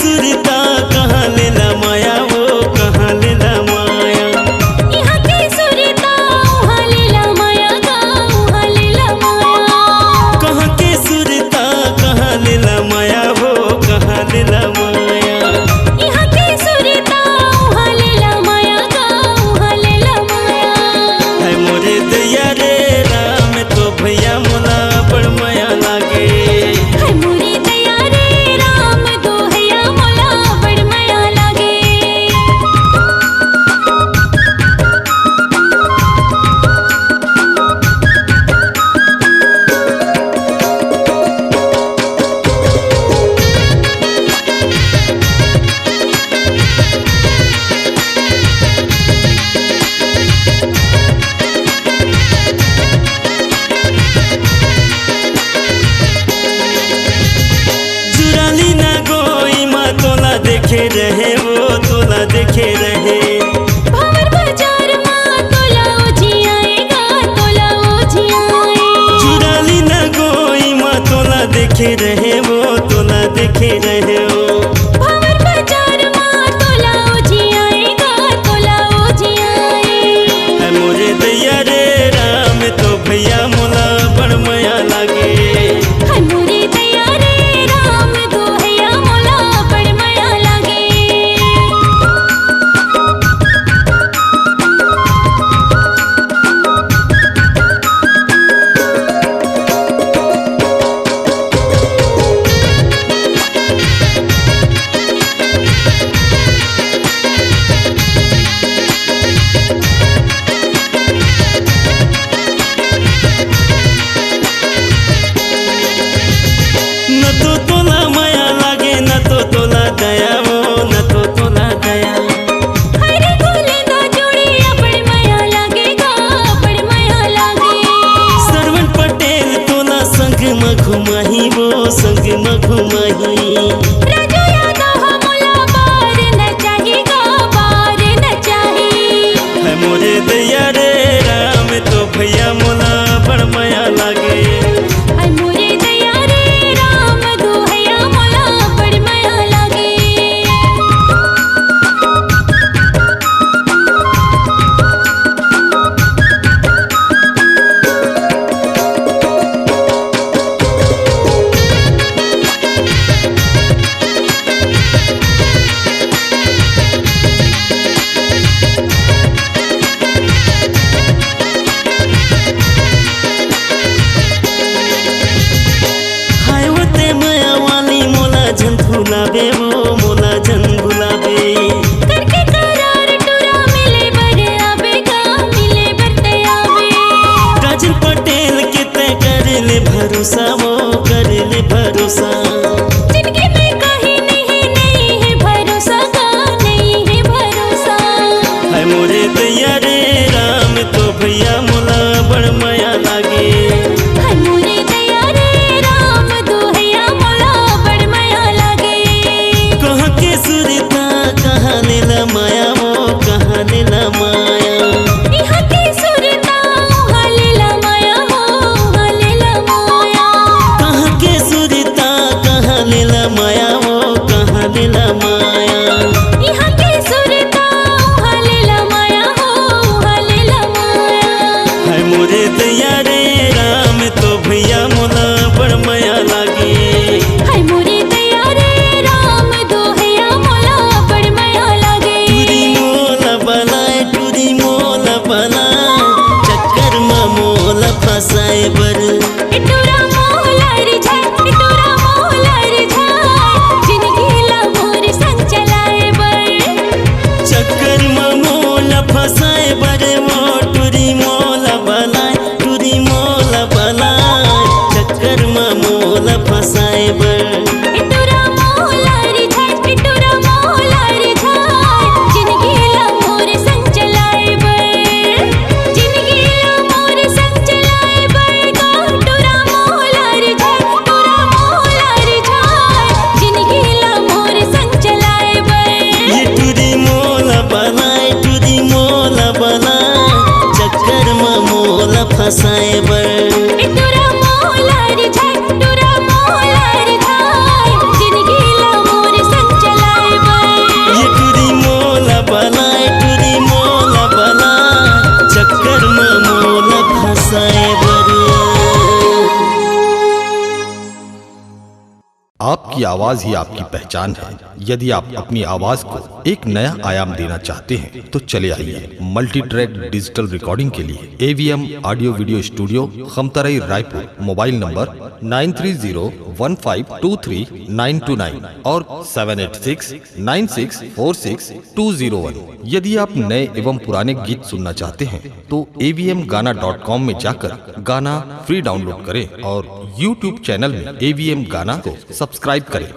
सुरता कहाँ लेला माया वो कहाँ लेला माया। यहाँ के सुरता वहाँ लेला माया वहाँ लेला माया। कहाँ के सुरता कहाँ लेला माया वो कहाँ लेला माया। यहाँ के सुरता वहाँ लेला माया वहाँ लेला माया। है मोरे दैया रे राम तो भैया मोला बड़ माया लागे। है मोरे दैया रे राम दो हैया मोला बड़ माया लागे। चुराली ना गोई माँ तोला देखे रहे वो तोला देखे रहे। भावर बाजार माँ तोला ओझी आएगा तोला ओझी आए। चुराली ना गोई माँ तोला देखे रहे वो तोला देखे रहे वो। भावर बाजार माँ तोला ओझी आएगा तोला ओझी आए। है मोरे दैया रे राम तो भैया मोला बड़ माया लागे। है मोरे दैया रे राम दो हैया मोला बड़ माया लागे। न तो तोला माया लागे न तो तोला दया वो न तो तोला दया। हरे भोले दा जोड़िया बड़ माया लागेगा बड़ माया लागे। सरवण पटेल तोला संग में घुमाही वो संग में घुमाही। राजू यादव मोला बार न चाहेगा बार न चाहे। है मोरे दैया रे राम तो भैया मोला बड़ माया लागे। है मोरे दैया रे राम दो हैया मोला बड़ माया लागे। हाय होते माया वाली मोला झन भुलावे वो मोला झन भुलावे। करके करार टूरा मिले बर आवेगा मिले बर तयावे। राजन पटेल के तय कर ले भरोसा वो कर ले भरोसा। जिनके में कहीं नहीं है भरोसा का नहीं है भरोसा। है मोरे दैया रे राम तो भैया मोला बड़ माया लागे। है मोरे दैया रे राम दो हैया मोला बड़ माया लागे। कहाँ के सुरता कहाँ लेला माया वो कहाँ लेला माया। यहाँ के सुरता वहाँ लेला माया वहाँ लेला माया। कहाँ के सुरता कहाँ लेला माया वो कहाँ लेला माया। यहाँ के सुरता वहाँ लेला माया वहाँ लेला माया। है मोरे दैया रे राम तो भैया मोला बड़ माया लागे। है मोरे दैया रे राम दो हैया मोला बड़ माया लागे। टूरी मोला बनाए टूरी मोला बनाए चक्कर में मोला फंसाए बर। इटूरा मोला रिझाए इटूरा मोला रिझाए। आपकी आवाज ही आपकी पहचान है। यदि आप अपनी आवाज को एक नया आयाम देना चाहते हैं तो चले आइए मल्टी ट्रैक डिजिटल रिकॉर्डिंग के लिए AVM audio video studio, Khamtarai, Raipur. Mobile number 9301523929 और 7869646201। यदि आप नए एवं पुराने गीत सुनना चाहते हैं तो avmgana.com में जाकर गाना फ्री डाउनलोड करें और YouTube चैनल में AVM गाना को सब्सक्राइब करें।